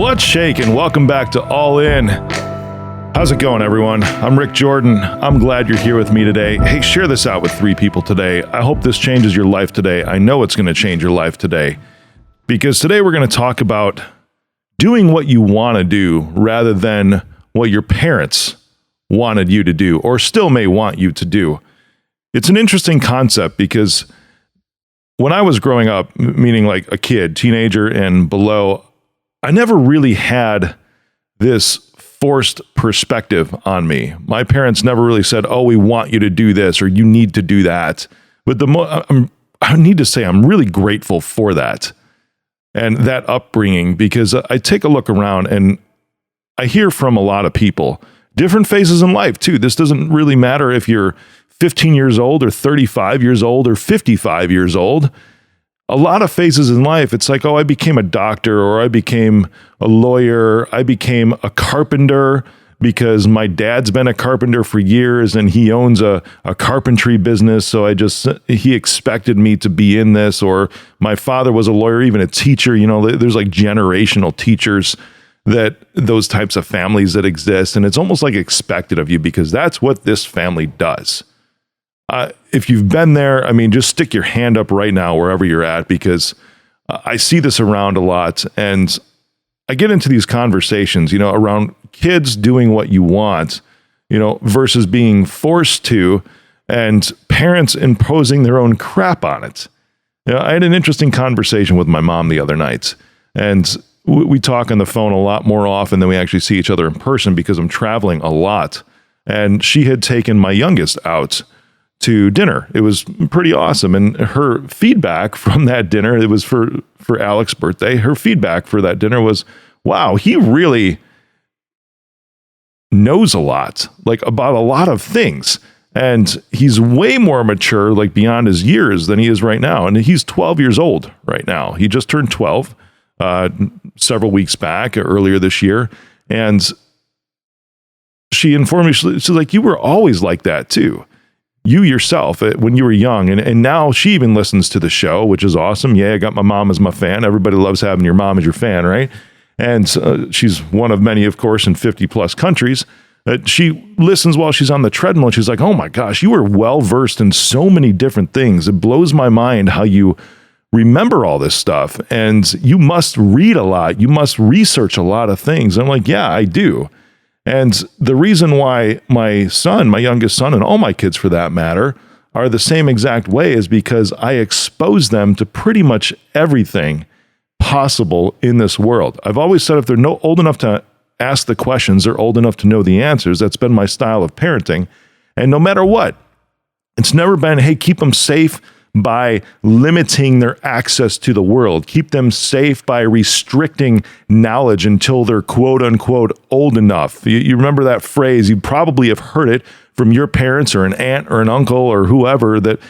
What's shaking? Welcome back to All In. How's it going, everyone? I'm Rick Jordan. I'm glad you're here with me today. Hey, share this out with 3 people today. I hope this changes your life today. I know it's going to change your life today. Because today we're going to talk about doing what you want to do rather than what your parents wanted you to do or still may want you to do. It's an interesting concept because when I was growing up, meaning like a kid, teenager and below, I never really had this forced perspective on me. My parents never really said, oh, we want you to do this or you need to do that. But I need to say I'm really grateful for that and that upbringing, because I take a look around and I hear from a lot of people, different phases in life too. This doesn't really matter if you're 15 years old or 35 years old or 55 years old. A lot of phases in life, it's like, oh, I became a doctor or I became a lawyer. I became a carpenter because my dad's been a carpenter for years and he owns a carpentry business. So he expected me to be in this. Or my father was a lawyer, even a teacher. You know, there's like generational teachers, that those types of families that exist. And it's almost like expected of you because that's what this family does. If you've been there, I mean, just stick your hand up right now, wherever you're at, because I see this around a lot. And I get into these conversations, you know, around kids doing what you want, you know, versus being forced to, and parents imposing their own crap on it. You know, I had an interesting conversation with my mom the other night, and we talk on the phone a lot more often than we actually see each other in person because I'm traveling a lot. And she had taken my youngest out to dinner. It was pretty awesome. And her feedback from that dinner, it was for Alec's birthday. Her feedback for that dinner was, wow, he really knows a lot, like about a lot of things. And he's way more mature, like beyond his years than he is right now. And he's 12 years old right now. He just turned 12 several weeks back, earlier this year. And she informed me, she's like, you were always like that too. You yourself, when you were young, and now she even listens to the show, which is awesome. Yeah, I got my mom as my fan. Everybody loves having your mom as your fan, right? And she's one of many, of course, in 50 plus countries. She listens while she's on the treadmill, and she's like, oh my gosh, you are well versed in so many different things. It blows my mind how you remember all this stuff, and you must read a lot. You must research a lot of things. I'm like, yeah, I do. And the reason why my son, my youngest son, and all my kids for that matter, are the same exact way is because I expose them to pretty much everything possible in this world. I've always said if they're old enough to ask the questions, they're old enough to know the answers. That's been my style of parenting. And no matter what, it's never been, hey, keep them safe by limiting their access to the world. Keep them safe by restricting knowledge until they're quote unquote old enough. You remember that phrase, you probably have heard it from your parents or an aunt or an uncle or whoever that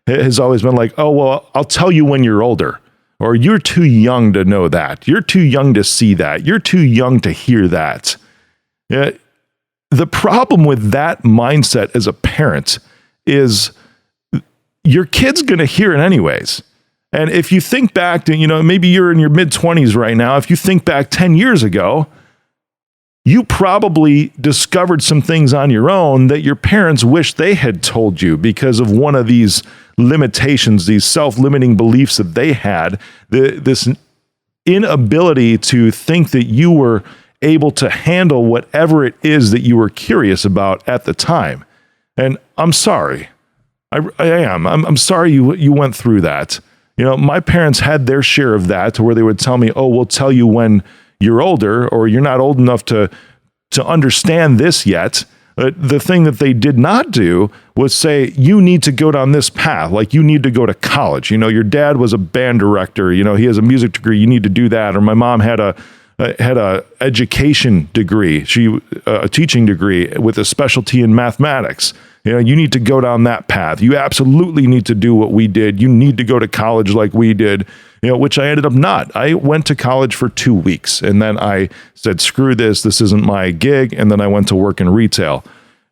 has always been like, oh, well, I'll tell you when you're older, or you're too young to know that. You're too young to see that. You're too young to hear that. The problem with that mindset as a parent is your kid's going to hear it anyways. And if you think back to, you know, maybe you're in your mid-20s right now. If you think back 10 years ago, you probably discovered some things on your own that your parents wish they had told you because of one of these limitations, these self-limiting beliefs that they had, this inability to think that you were able to handle whatever it is that you were curious about at the time. And I'm sorry. I am. I'm sorry you went through that. You know, my parents had their share of that to where they would tell me, oh, we'll tell you when you're older, or you're not old enough to understand this yet. The thing that they did not do was say, you need to go down this path. Like you need to go to college. You know, your dad was a band director. You know, he has a music degree. You need to do that. Or my mom had a education degree. A teaching degree with a specialty in mathematics. You know, you need to go down that path. You absolutely need to do what we did. You need to go to college like we did, you know, which I ended up not. I went to college for 2 weeks and then I said, screw this isn't my gig. And then I went to work in retail.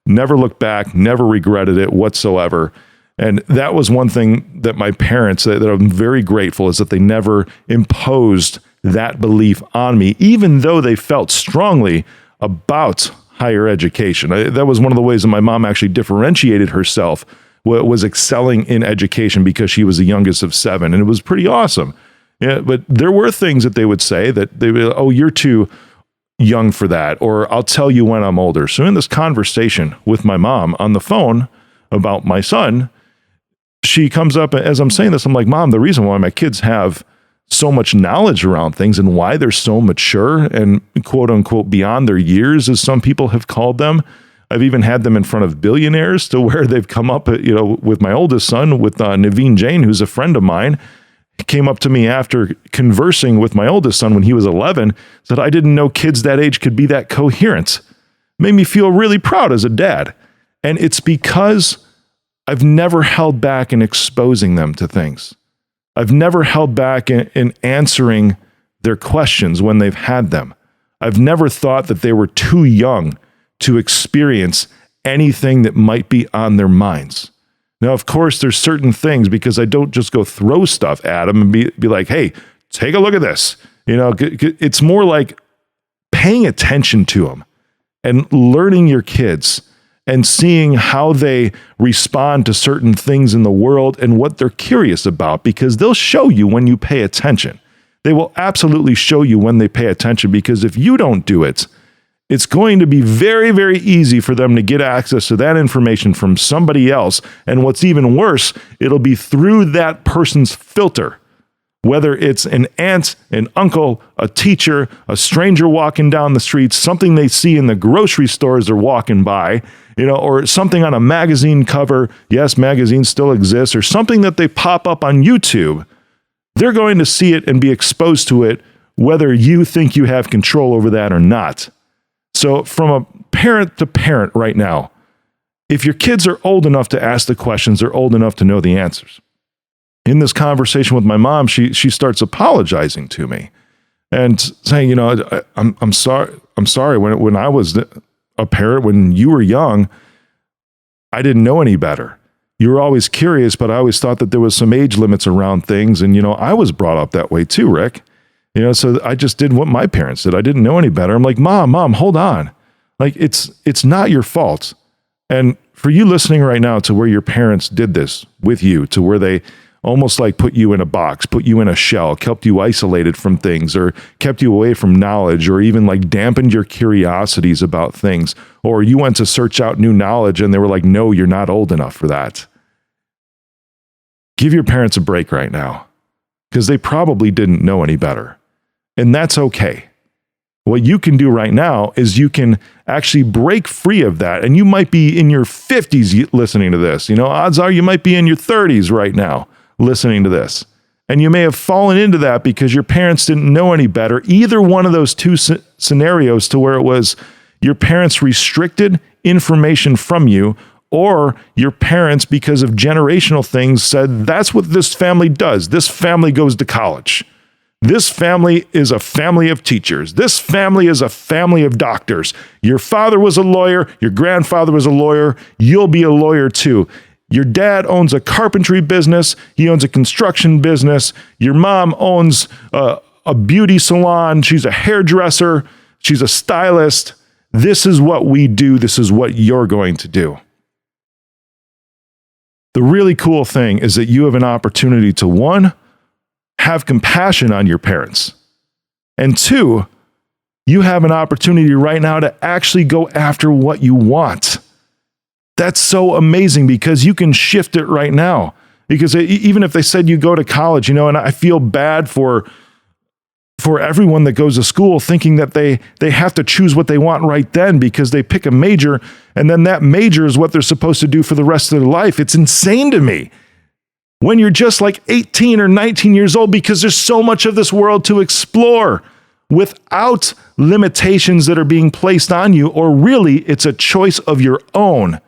Never looked back, never regretted it whatsoever. And that was one thing that my parents, that I'm very grateful, is that they never imposed that belief on me, even though they felt strongly about higher education. That was one of the ways that my mom actually differentiated herself, was excelling in education because she was the youngest of 7. And it was pretty awesome. Yeah, but there were things that they would say that they would, oh, you're too young for that, or I'll tell you when I'm older. So in this conversation with my mom on the phone about my son, she comes up as I'm saying this, I'm like, Mom, the reason why my kids have so much knowledge around things and why they're so mature and quote unquote beyond their years, as some people have called them. I've even had them in front of billionaires to where they've come up, with my oldest son, with Naveen Jain, who's a friend of mine. He came up to me after conversing with my oldest son when he was 11, said, I didn't know kids that age could be that coherent. Made me feel really proud as a dad. And it's because I've never held back in exposing them to things. I've never held back in answering their questions when they've had them. I've never thought that they were too young to experience anything that might be on their minds. Now, of course, there's certain things, because I don't just go throw stuff at them and be like, hey, take a look at this. It's more like paying attention to them and learning your kids and seeing how they respond to certain things in the world and what they're curious about, because they'll show you when you pay attention. They will absolutely show you when they pay attention, because if you don't do it, it's going to be very, very easy for them to get access to that information from somebody else. And what's even worse, it'll be through that person's filter. Whether it's an aunt, an uncle, a teacher, a stranger walking down the street, something they see in the grocery stores they're walking by, or something on a magazine cover. Yes, magazines still exist, or something that they pop up on YouTube. They're going to see it and be exposed to it, whether you think you have control over that or not. So from a parent to parent right now, if your kids are old enough to ask the questions, they're old enough to know the answers. In this conversation with my mom, she starts apologizing to me and saying, I'm sorry. I'm sorry. When I was a parent, when you were young, I didn't know any better. You were always curious, but I always thought that there was some age limits around things. And, I was brought up that way too, Rick. So I just did what my parents did. I didn't know any better. I'm like, Mom, hold on. Like, it's not your fault. And for you listening right now to where your parents did this with you, to where they almost like put you in a box, put you in a shell, kept you isolated from things, or kept you away from knowledge, or even like dampened your curiosities about things, or you went to search out new knowledge and they were like, no, you're not old enough for that. Give your parents a break right now, because they probably didn't know any better. And that's okay. What you can do right now is you can actually break free of that. And you might be in your 50s listening to this. Odds are you might be in your 30s right now listening to this. And you may have fallen into that because your parents didn't know any better. Either one of those two scenarios, to where it was your parents restricted information from you, or your parents, because of generational things, said, that's what this family does. This family goes to college. This family is a family of teachers. This family is a family of doctors. Your father was a lawyer. Your grandfather was a lawyer. You'll be a lawyer too. Your dad owns a carpentry business. He owns a construction business. Your mom owns a beauty salon. She's a hairdresser. She's a stylist. This is what we do. This is what you're going to do. The really cool thing is that you have an opportunity to, 1, have compassion on your parents. And 2, you have an opportunity right now to actually go after what you want. That's so amazing, because you can shift it right now. Because even if they said you go to college, and I feel bad for everyone that goes to school thinking that they have to choose what they want right then, because they pick a major and then that major is what they're supposed to do for the rest of their life. It's insane to me. When you're just like 18 or 19 years old, because there's so much of this world to explore without limitations that are being placed on you, or really it's a choice of your own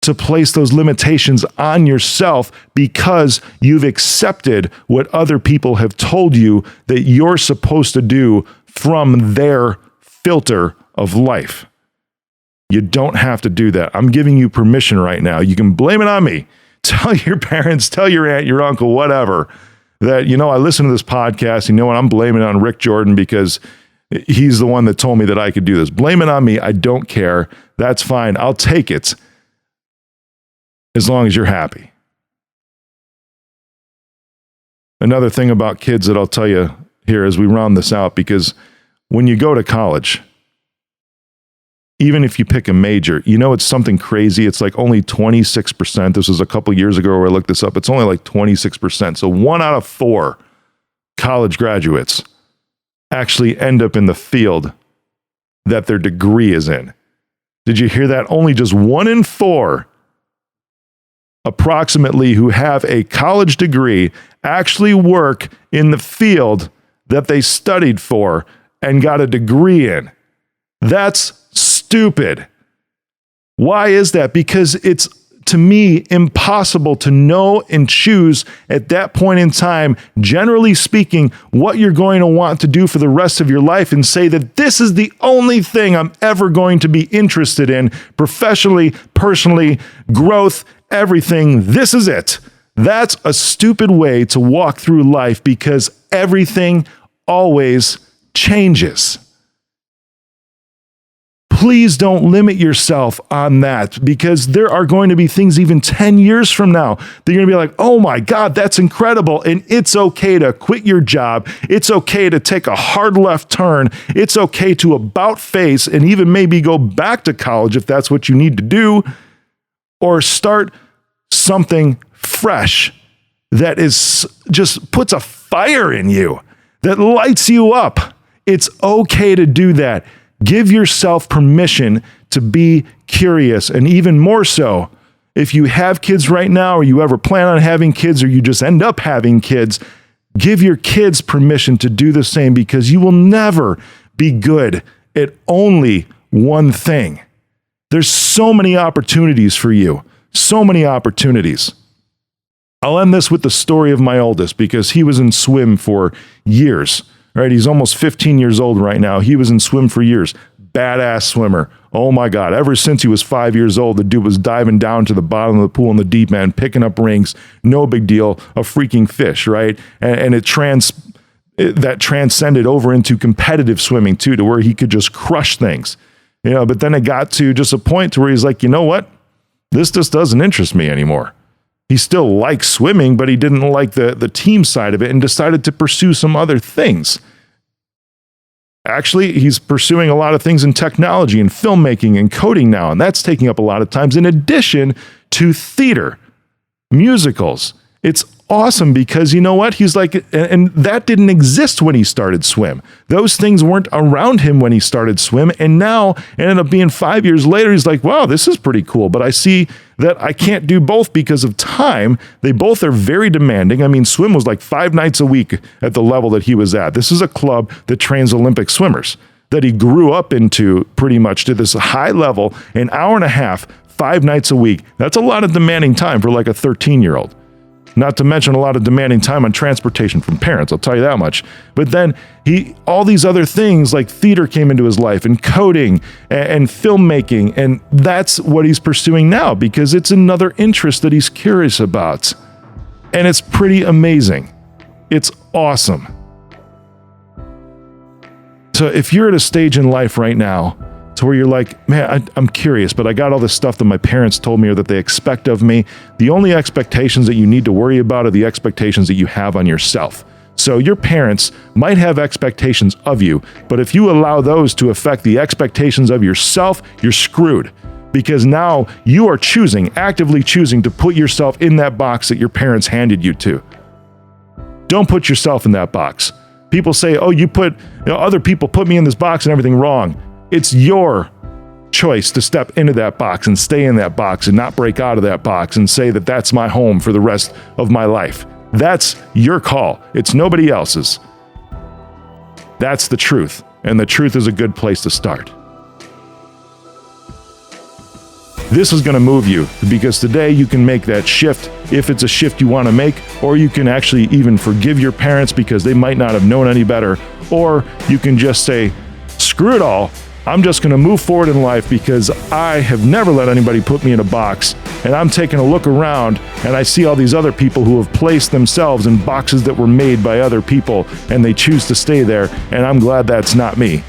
to place those limitations on yourself, because you've accepted what other people have told you that you're supposed to do from their filter of life. You don't have to do that. I'm giving you permission right now. You can blame it on me. Tell your parents, tell your aunt, your uncle, whatever. that, I listen to this podcast, and I'm blaming it on Rick Jordan because he's the one that told me that I could do this. Blame it on me. I don't care. That's fine. I'll take it as long as you're happy. Another thing about kids that I'll tell you here as we round this out, because when you go to college, even if you pick a major, it's something crazy. It's like only 26%. This was a couple years ago where I looked this up. It's only like 26%. So 1 out of 4 college graduates actually end up in the field that their degree is in. Did you hear that? Only just 1 in 4 approximately who have a college degree actually work in the field that they studied for and got a degree in. That's stupid. Why is that? Because it's, to me, impossible to know and choose at that point in time, generally speaking, what you're going to want to do for the rest of your life and say that this is the only thing I'm ever going to be interested in professionally, personally, growth, everything. This is it. That's a stupid way to walk through life because everything always changes. Please don't limit yourself on that, because there are going to be things even 10 years from now that you're going to be like, oh my God, that's incredible. And it's okay to quit your job. It's okay to take a hard left turn. It's okay to about face and even maybe go back to college if that's what you need to do, or start something fresh that is just puts a fire in you, that lights you up. It's okay to do that. Give yourself permission to be curious. And even more so, if you have kids right now, or you ever plan on having kids, or you just end up having kids, give your kids permission to do the same, because you will never be good at only one thing. There's so many opportunities for you. So many opportunities. I'll end this with the story of my oldest, because he was in swim for years. Right? He's almost 15 years old right now. He was in swim for years. Badass swimmer. Oh my God. Ever since he was 5 years old, the dude was diving down to the bottom of the pool in the deep end, picking up rings. No big deal. A freaking fish, right? And that transcended over into competitive swimming too, to where he could just crush things. But then it got to just a point to where he's like, you know what? This just doesn't interest me anymore. He still likes swimming, but he didn't like the team side of it and decided to pursue some other things. Actually, he's pursuing a lot of things in technology and filmmaking and coding now, and that's taking up a lot of times, in addition to theater, musicals. It's awesome because you know what? He's like, and that didn't exist when he started swim. Those things weren't around him when he started swim, and now it ended up being 5 years later. He's like, wow, this is pretty cool, but I see that I can't do both because of time. They both are very demanding. I mean, swim was like 5 nights a week at the level that he was at. This is a club that trains Olympic swimmers that he grew up into pretty much to this high level, an hour and a half, 5 nights a week. That's a lot of demanding time for like a 13-year-old. Not to mention a lot of demanding time on transportation from parents, I'll tell you that much. But then all these other things like theater came into his life, and coding and filmmaking, and that's what he's pursuing now because it's another interest that he's curious about. And it's pretty amazing. It's awesome. So if you're at a stage in life right now to where you're like, man, I'm curious, but I got all this stuff that my parents told me or that they expect of me. The only expectations that you need to worry about are the expectations that you have on yourself. So your parents might have expectations of you, but if you allow those to affect the expectations of yourself, you're screwed. Because now you are actively choosing to put yourself in that box that your parents handed you to. Don't put yourself in that box. People say, oh, other people put me in this box and everything wrong. It's your choice to step into that box and stay in that box and not break out of that box and say that that's my home for the rest of my life. That's your call. It's nobody else's. That's the truth. And the truth is a good place to start. This is going to move you because today you can make that shift if it's a shift you want to make, or you can actually even forgive your parents because they might not have known any better, or you can just say, screw it all. I'm just going to move forward in life because I have never let anybody put me in a box. And I'm taking a look around and I see all these other people who have placed themselves in boxes that were made by other people and they choose to stay there. And I'm glad that's not me.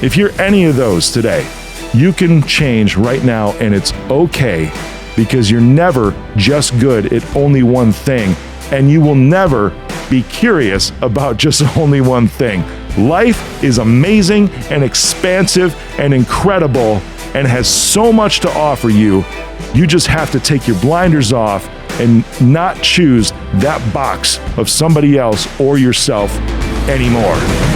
If you're any of those today, you can change right now and it's okay because you're never just good at only one thing. And you will never be curious about just only one thing. Life is amazing and expansive and incredible and has so much to offer you. You just have to take your blinders off and not choose that box of somebody else or yourself anymore.